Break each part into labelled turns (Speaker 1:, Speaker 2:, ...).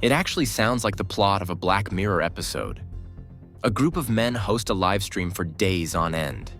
Speaker 1: It actually sounds like the plot of a Black Mirror episode. A group of men host a live stream for days on end.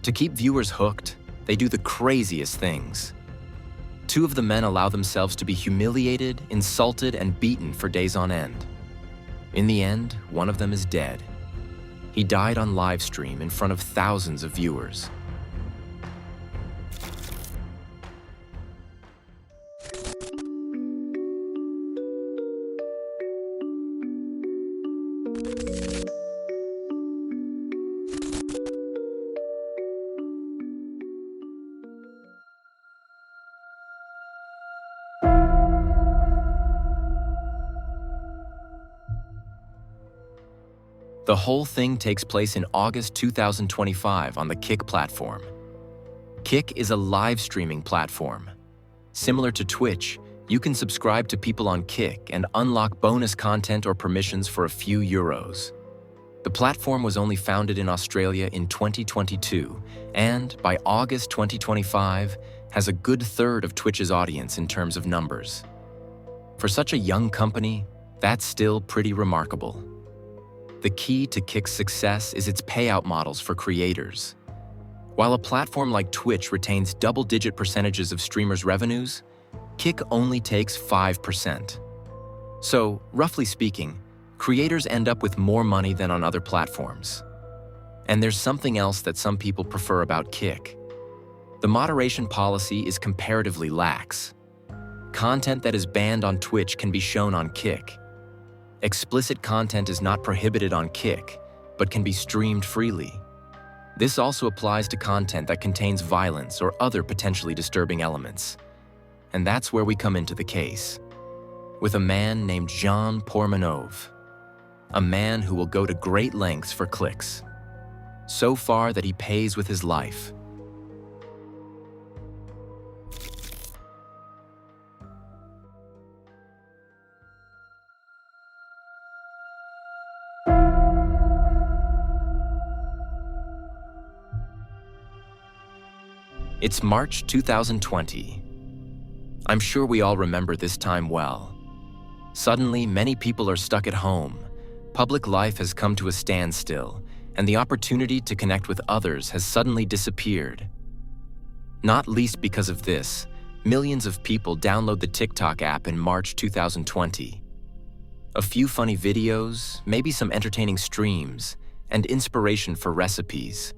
Speaker 1: To keep viewers hooked, they do the craziest things. Two of the men allow themselves to be humiliated, insulted, and beaten for days on end. In the end, one of them is dead. He died on live stream in front of thousands of viewers. The whole thing takes place in August 2025 on the Kick platform. Kick is a live streaming platform. Similar to Twitch, you can subscribe to people on Kick and unlock bonus content or permissions for a few euros. The platform was only founded in Australia in 2022 and, by August 2025, has a good third of Twitch's audience in terms of numbers. For such a young company, that's still pretty remarkable. The key to Kick's success is its payout models for creators. While a platform like Twitch retains double-digit percentages of streamers' revenues, Kick only takes 5%. So, roughly speaking, creators end up with more money than on other platforms. And there's something else that some people prefer about Kick. The moderation policy is comparatively lax. Content that is banned on Twitch can be shown on Kick. Explicit content is not prohibited on Kick, but can be streamed freely. This also applies to content that contains violence or other potentially disturbing elements. And that's where we come into the case, with a man named Jean Pormanove, a man who will go to great lengths for clicks, so far that he pays with his life. It's March 2020. I'm sure we all remember this time well. Suddenly, many people are stuck at home. Public life has come to a standstill, and the opportunity to connect with others has suddenly disappeared. Not least because of this, millions of people download the TikTok app in March 2020. A few funny videos, maybe some entertaining streams, and inspiration for recipes.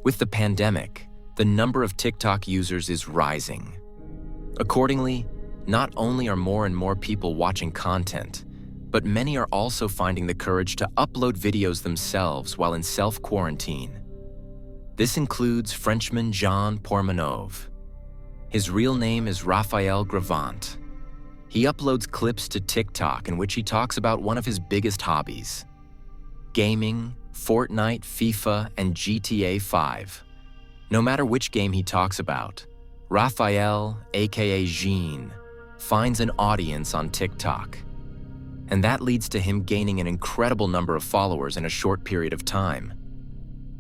Speaker 1: With the pandemic, the number of TikTok users is rising. Accordingly, not only are more and more people watching content, but many are also finding the courage to upload videos themselves while in self-quarantine. This includes Frenchman Jean Pormanove. His real name is Raphael Gravant. He uploads clips to TikTok in which he talks about one of his biggest hobbies: gaming, Fortnite, FIFA, and GTA 5. No matter which game he talks about, Raphael, aka Jean, finds an audience on TikTok. And that leads to him gaining an incredible number of followers in a short period of time.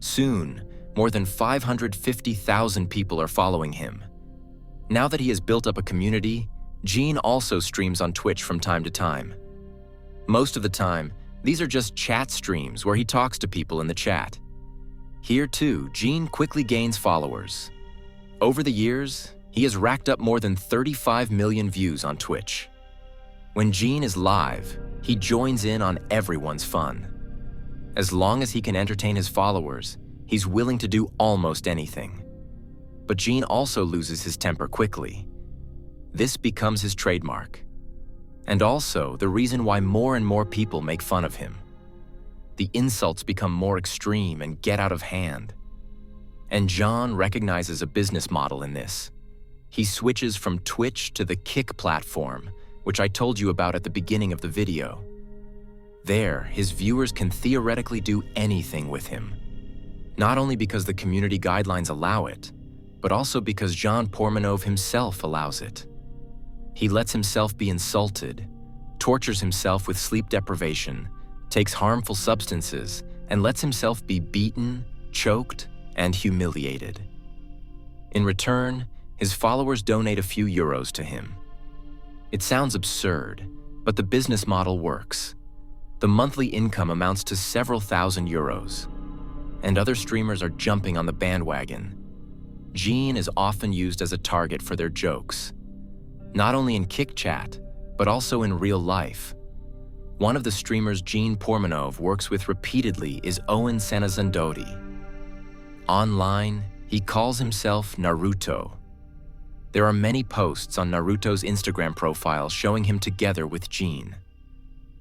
Speaker 1: Soon, more than 550,000 people are following him. Now that he has built up a community, Jean also streams on Twitch from time to time. Most of the time, these are just chat streams where he talks to people in the chat. Here too, Jean quickly gains followers. Over the years, he has racked up more than 35 million views on Twitch. When Jean is live, he joins in on everyone's fun. As long as he can entertain his followers, he's willing to do almost anything. But Jean also loses his temper quickly. This becomes his trademark. And also the reason why more and more people make fun of him. The insults become more extreme and get out of hand. And Jean recognizes a business model in this. He switches from Twitch to the Kick platform, which I told you about at the beginning of the video. There, his viewers can theoretically do anything with him. Not only because the community guidelines allow it, but also because Jean Pormanove himself allows it. He lets himself be insulted, tortures himself with sleep deprivation, takes harmful substances, and lets himself be beaten, choked, and humiliated. In return, his followers donate a few euros to him. It sounds absurd, But the business model works. The monthly income amounts to several thousand euros, and other streamers are jumping on the bandwagon. Jean is often used as a target for their jokes, not only in Kick Chat, but also in real life. One of the streamers Jean Pormanove works with repeatedly is Owen Sanazandoti. Online, he calls himself Naruto. There are many posts on Naruto's Instagram profile showing him together with Jean.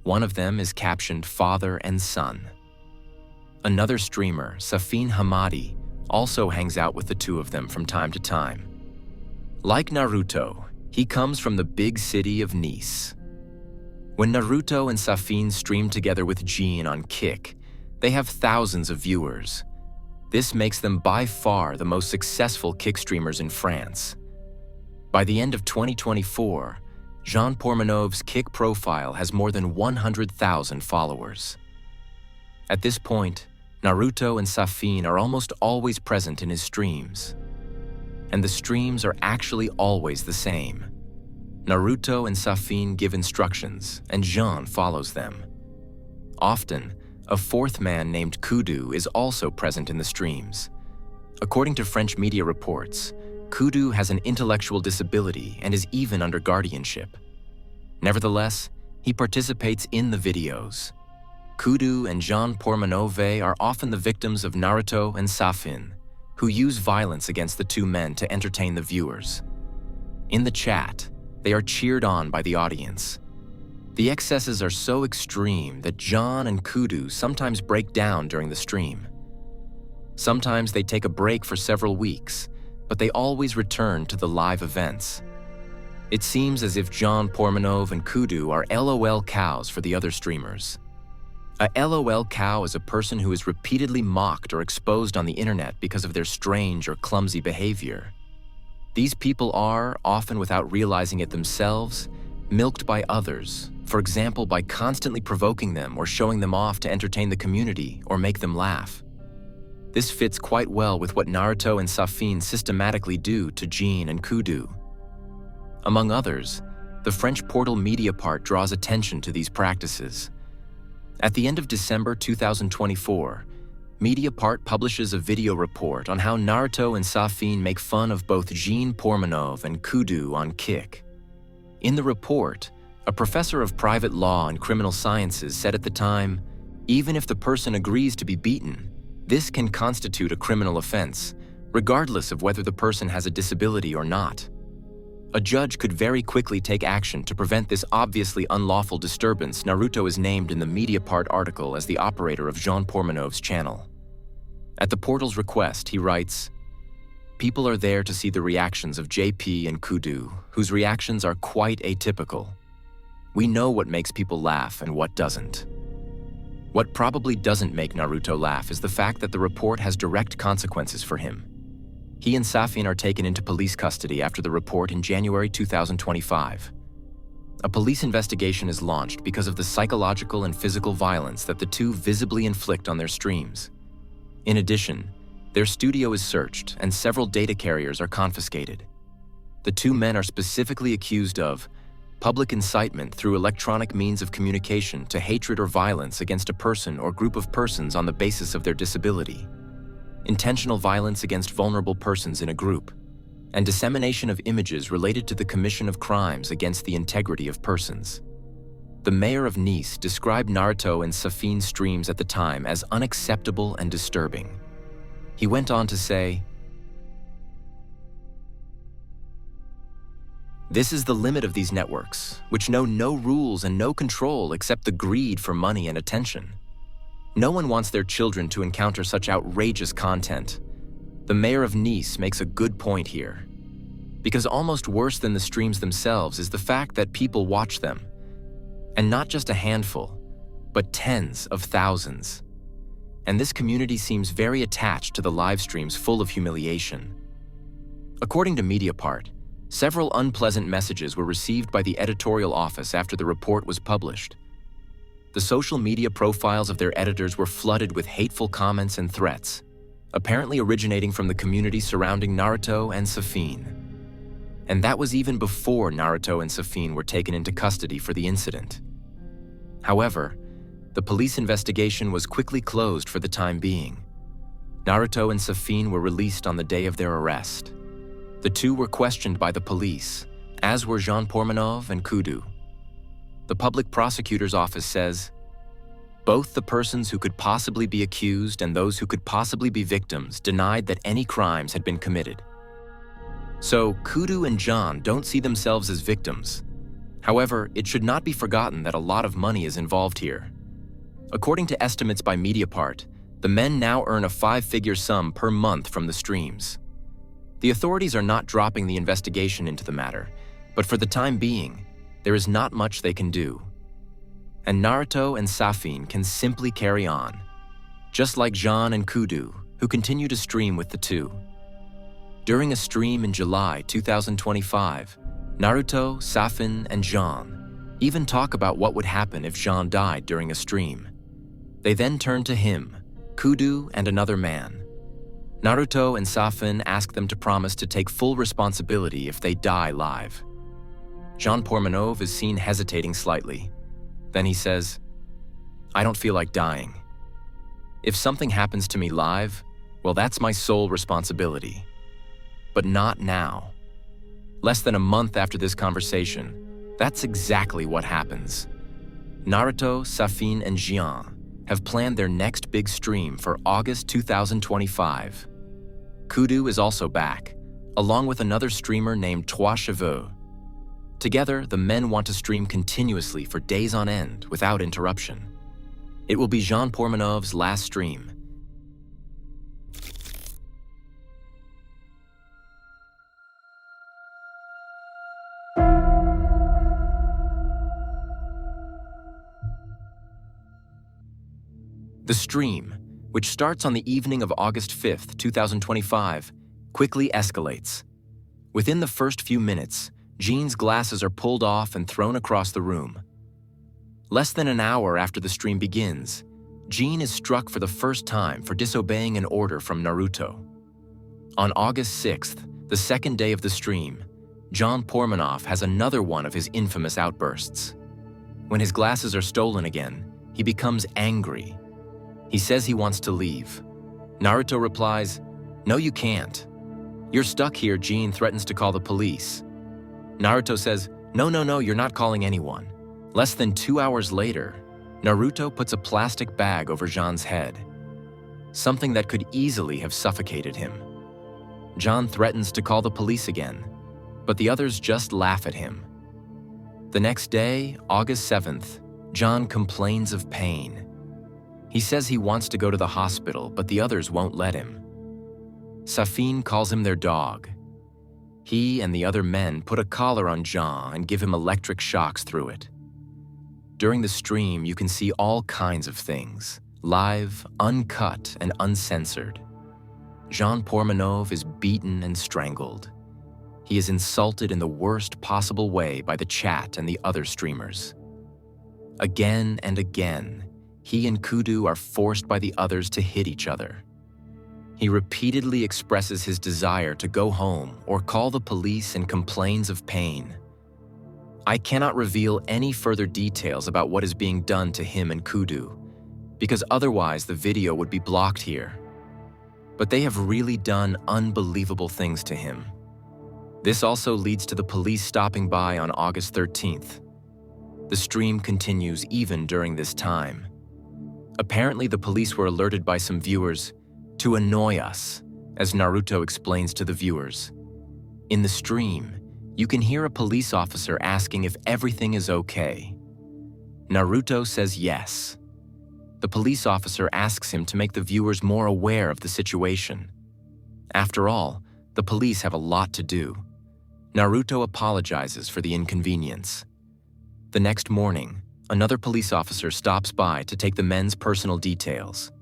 Speaker 1: One of them is captioned "Father and Son." Another streamer, Safin Hamadi, also hangs out with the two of them from time to time. Like Naruto, he comes from the big city of Nice. When Naruto and Safin stream together with Jean on Kick, they have thousands of viewers. This makes them by far the most successful Kick streamers in France. By the end of 2024, Jean Pormanove's Kick profile has more than 100,000 followers. At this point, Naruto and Safin are almost always present in his streams. And the streams are actually always the same. Naruto and Safin give instructions, and Jean follows them. Often, a fourth man named Kudu is also present in the streams. According to French media reports, Kudu has an intellectual disability and is even under guardianship. Nevertheless, he participates in the videos. Kudu and Jean Pormanove are often the victims of Naruto and Safin, who use violence against the two men to entertain the viewers. In the chat, they are cheered on by the audience. The excesses are so extreme that Jean and Kudu sometimes break down during the stream. Sometimes they take a break for several weeks, but they always return to the live events. It seems as if Jean Pormanove and Kudu are LOL cows for the other streamers. A LOL cow is a person who is repeatedly mocked or exposed on the internet because of their strange or clumsy behavior. These people are, often without realizing it themselves, milked by others, for example by constantly provoking them or showing them off to entertain the community or make them laugh. This fits quite well with what Naruto and Safin systematically do to Jean and Kudu. Among others, the French portal Mediapart draws attention to these practices. At the end of December 2024, Mediapart publishes a video report on how Naruto and Safin make fun of both Jean Pormanove and Kudu on Kick. In the report, a professor of private law and criminal sciences said at the time, even if the person agrees to be beaten, this can constitute a criminal offense, regardless of whether the person has a disability or not. A judge could very quickly take action to prevent this obviously unlawful disturbance. Naruto is named in the Mediapart article as the operator of Jean Pormanove's channel. At the portal's request, he writes, "People are there to see the reactions of JP and Kudu, whose reactions are quite atypical. We know what makes people laugh and what doesn't." What probably doesn't make Naruto laugh is the fact that the report has direct consequences for him. He and Safin are taken into police custody after the report in January 2025. A police investigation is launched because of the psychological and physical violence that the two visibly inflict on their streams. In addition, their studio is searched and several data carriers are confiscated. The two men are specifically accused of public incitement through electronic means of communication to hatred or violence against a person or group of persons on the basis of their disability, intentional violence against vulnerable persons in a group, and dissemination of images related to the commission of crimes against the integrity of persons. The mayor of Nice described Naruto and Safin's streams at the time as unacceptable and disturbing. He went on to say, "This is the limit of these networks, which know no rules and no control except the greed for money and attention. No one wants their children to encounter such outrageous content. The mayor of Nice makes a good point here. Because almost worse than the streams themselves is the fact that people watch them. And not just a handful, but tens of thousands. And this community seems very attached to the live streams full of humiliation." According to Mediapart, several unpleasant messages were received by the editorial office after the report was published. The social media profiles of their editors were flooded with hateful comments and threats, apparently originating from the community surrounding Naruto and Safin. And that was even before Naruto and Safin were taken into custody for the incident. However, the police investigation was quickly closed for the time being. Naruto and Safin were released on the day of their arrest. The two were questioned by the police, as were Jean Pormanove and Kudu. The public prosecutor's office says, both the persons who could possibly be accused and those who could possibly be victims denied that any crimes had been committed. So Kudu and Jean don't see themselves as victims. However, it should not be forgotten that a lot of money is involved here. According to estimates by Mediapart, the men now earn a 5-figure sum per month from the streams. The authorities are not dropping the investigation into the matter, but for the time being, there is not much they can do. And Naruto and Safin can simply carry on, just like Jean and Kudu, who continue to stream with the two. During a stream in July 2025, Naruto, Safin, and Jean even talk about what would happen if Jean died during a stream. They then turn to him, Kudu, and another man. Naruto and Safin ask them to promise to take full responsibility if they die live. Jean Pormanove is seen hesitating slightly. Then he says, "I don't feel like dying. If something happens to me live, well, that's my sole responsibility. But not now." Less than a month after this conversation, that's exactly what happens. Naruto, Safin, and Jean have planned their next big stream for August 2025. Kudu is also back, along with another streamer named Trois Cheveux. Together, the men want to stream continuously for days on end without interruption. It will be Jean Pormanove's last stream. The stream, which starts on the evening of August 5th, 2025, quickly escalates. Within the first few minutes, Jean's glasses are pulled off and thrown across the room. Less than an hour after the stream begins, Jean is struck for the first time for disobeying an order from Naruto. On August 6th, the second day of the stream, Jean Pormanov has another one of his infamous outbursts. When his glasses are stolen again, he becomes angry. He says he wants to leave. Naruto replies, "No, you can't. You're stuck here." Jean threatens to call the police. Naruto says, No, you're not calling anyone." Less than 2 hours later, Naruto puts a plastic bag over Jean's head, something that could easily have suffocated him. Jean threatens to call the police again, but the others just laugh at him. The next day, August 7th, Jean complains of pain. He says he wants to go to the hospital, but the others won't let him. Safin calls him their dog. He and the other men put a collar on Jean and give him electric shocks through it. During the stream, you can see all kinds of things, live, uncut, and uncensored. Jean Pormanove is beaten and strangled. He is insulted in the worst possible way by the chat and the other streamers. Again and again, he and Kudu are forced by the others to hit each other. He repeatedly expresses his desire to go home or call the police and complains of pain. I cannot reveal any further details about what is being done to him and Kudu, because otherwise the video would be blocked here. But they have really done unbelievable things to him. This also leads to the police stopping by on August 13th. The stream continues even during this time. Apparently, the police were alerted by some viewers to annoy us, as Naruto explains to the viewers. In the stream, you can hear a police officer asking if everything is okay. Naruto says yes. The police officer asks him to make the viewers more aware of the situation. After all, the police have a lot to do. Naruto apologizes for the inconvenience. The next morning, another police officer stops by to take the men's personal details.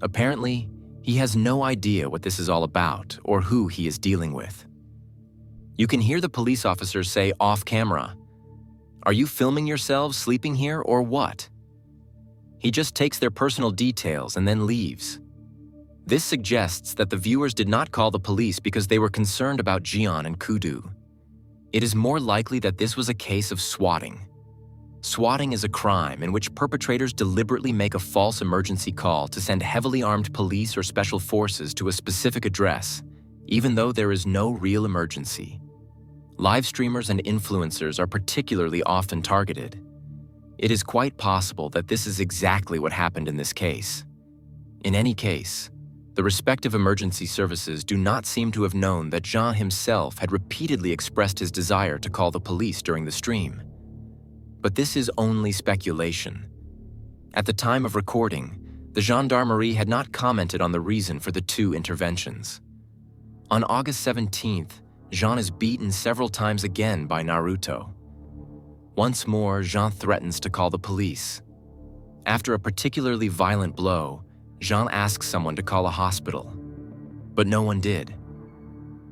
Speaker 1: Apparently, he has no idea what this is all about or who he is dealing with. You can hear the police officer say off camera, "Are you filming yourselves sleeping here or what?" He just takes their personal details and then leaves. This suggests that the viewers did not call the police because they were concerned about Jian and Kudu. It is more likely that this was a case of swatting. Swatting is a crime in which perpetrators deliberately make a false emergency call to send heavily armed police or special forces to a specific address, even though there is no real emergency. Live streamers and influencers are particularly often targeted. It is quite possible that this is exactly what happened in this case. In any case, the respective emergency services do not seem to have known that Jean himself had repeatedly expressed his desire to call the police during the stream. But this is only speculation. At the time of recording, the gendarmerie had not commented on the reason for the two interventions. On August 17th, Jean is beaten several times again by Naruto. Once more, Jean threatens to call the police. After a particularly violent blow, Jean asks someone to call a hospital, but no one did.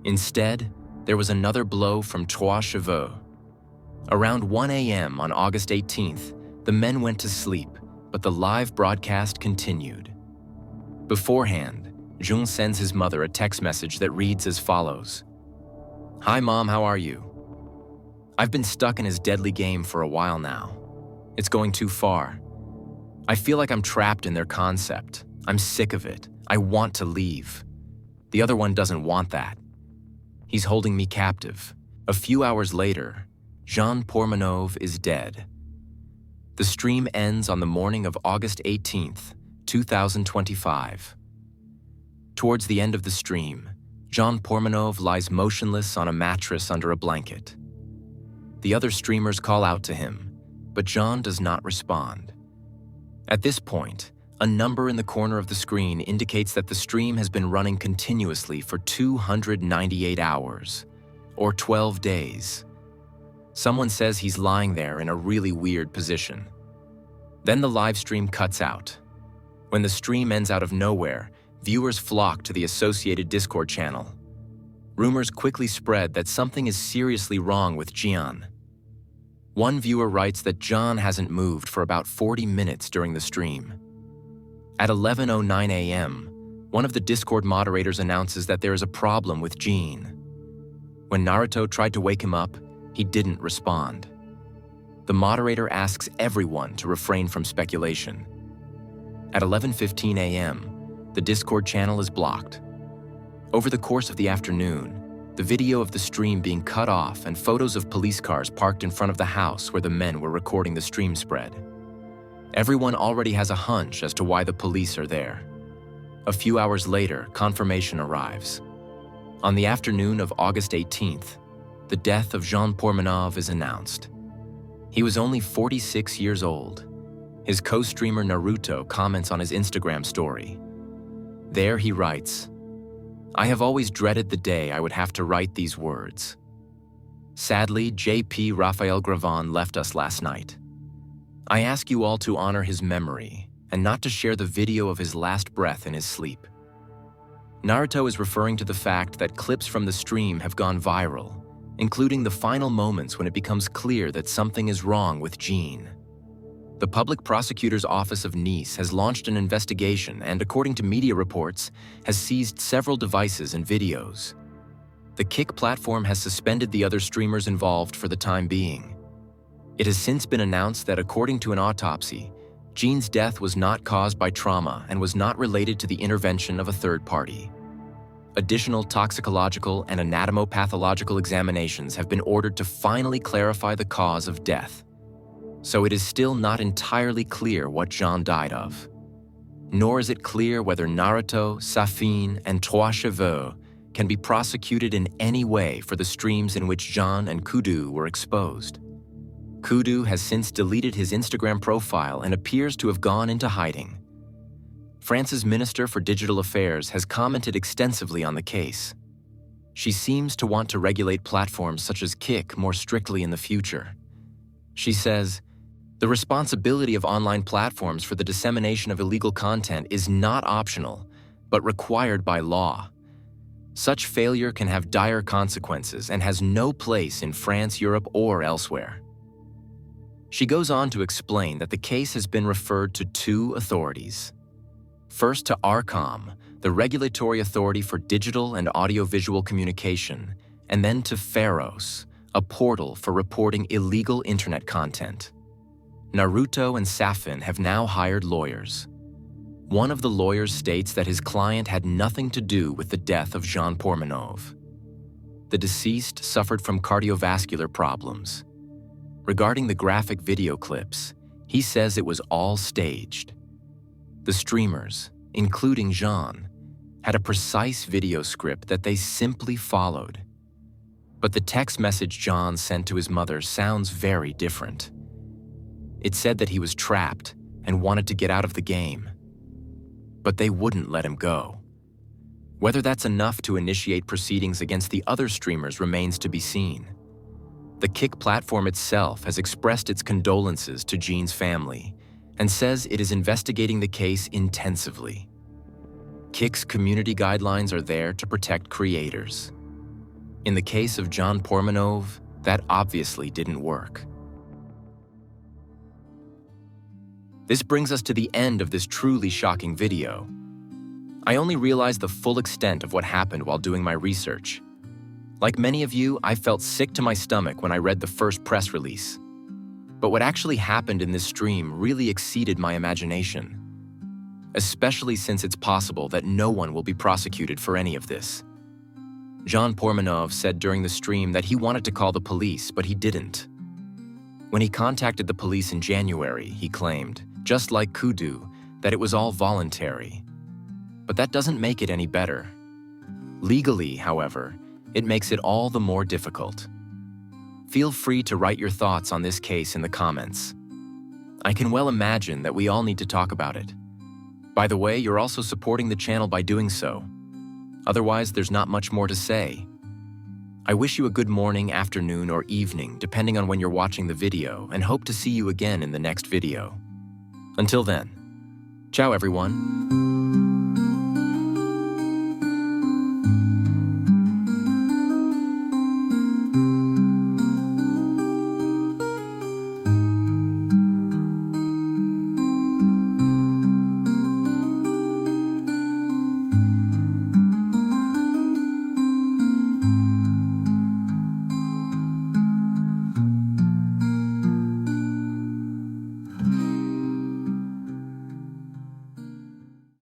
Speaker 1: Instead, there was another blow from Trois Chevaux. Around 1 a.m. on August 18th, the men went to sleep, but the live broadcast continued. Beforehand, Jean sends his mother a text message that reads as follows: "Hi Mom, how are you? I've been stuck in his deadly game for a while now. It's going too far. I feel like I'm trapped in their concept. I'm sick of it. I want to leave. The other one doesn't want that. He's holding me captive." A few hours later, Jean Pormanove is dead. The stream ends on the morning of August 18th, 2025. Towards the end of the stream, Jean Pormanove lies motionless on a mattress under a blanket. The other streamers call out to him, but Jean does not respond. At this point, a number in the corner of the screen indicates that the stream has been running continuously for 298 hours, or 12 days. Someone says he's lying there in a really weird position. Then the live stream cuts out. When the stream ends out of nowhere, viewers flock to the associated Discord channel. Rumors quickly spread that something is seriously wrong with Jean. One viewer writes that Jean hasn't moved for about 40 minutes during the stream. At 11:09 a.m., one of the Discord moderators announces that there is a problem with Jean. When Naruto tried to wake him up, he didn't respond. The moderator asks everyone to refrain from speculation. At 11:15 a.m., the Discord channel is blocked. Over the course of the afternoon, the video of the stream being cut off and photos of police cars parked in front of the house where the men were recording the stream spread. Everyone already has a hunch as to why the police are there. A few hours later, confirmation arrives. On the afternoon of August 18th, the death of Jean Pormanove is announced. He was only 46 years old. His co-streamer Naruto comments on his Instagram story. There he writes, "I have always dreaded the day I would have to write these words. Sadly, JP Raphael Gravon left us last night. I ask you all to honor his memory and not to share the video of his last breath in his sleep." Naruto is referring to the fact that clips from the stream have gone viral, including the final moments when it becomes clear that something is wrong with Jean. The Public Prosecutor's Office of Nice has launched an investigation and, according to media reports, has seized several devices and videos. The Kick platform has suspended the other streamers involved for the time being. It has since been announced that, according to an autopsy, Jean's death was not caused by trauma and was not related to the intervention of a third party. Additional toxicological and anatomopathological examinations have been ordered to finally clarify the cause of death. So it is still not entirely clear what Jean died of. Nor is it clear whether Naruto, Safin, and Trois Chevaux can be prosecuted in any way for the streams in which Jean and Kudu were exposed. Kudu has since deleted his Instagram profile and appears to have gone into hiding. France's Minister for Digital Affairs has commented extensively on the case. She seems to want to regulate platforms such as Kick more strictly in the future. She says, "The responsibility of online platforms for the dissemination of illegal content is not optional, but required by law. Such failure can have dire consequences and has no place in France, Europe, or elsewhere." She goes on to explain that the case has been referred to two authorities. First to ARCOM, the regulatory authority for digital and audiovisual communication, and then to Pharos, a portal for reporting illegal internet content. Naruto and Safin have now hired lawyers. One of the lawyers states that his client had nothing to do with the death of Jean Pormanove. The deceased suffered from cardiovascular problems. Regarding the graphic video clips, he says it was all staged. The streamers, including Jean, had a precise video script that they simply followed. But the text message Jean sent to his mother sounds very different. It said that he was trapped and wanted to get out of the game. But they wouldn't let him go. Whether that's enough to initiate proceedings against the other streamers remains to be seen. The Kick platform itself has expressed its condolences to Jean's family and says it is investigating the case intensively. Kick's community guidelines are there to protect creators. In the case of Jean Pormanove, that obviously didn't work. This brings us to the end of this truly shocking video. I only realized the full extent of what happened while doing my research. Like many of you, I felt sick to my stomach when I read the first press release. But what actually happened in this stream really exceeded my imagination, especially since it's possible that no one will be prosecuted for any of this. Jean Pormanove said during the stream that he wanted to call the police, but he didn't. When he contacted the police in January, he claimed, just like Kudu, that it was all voluntary. But that doesn't make it any better. Legally, however, it makes it all the more difficult. Feel free to write your thoughts on this case in the comments. I can well imagine that we all need to talk about it. By the way, you're also supporting the channel by doing so. Otherwise, there's not much more to say. I wish you a good morning, afternoon, or evening, depending on when you're watching the video, and hope to see you again in the next video. Until then, ciao everyone.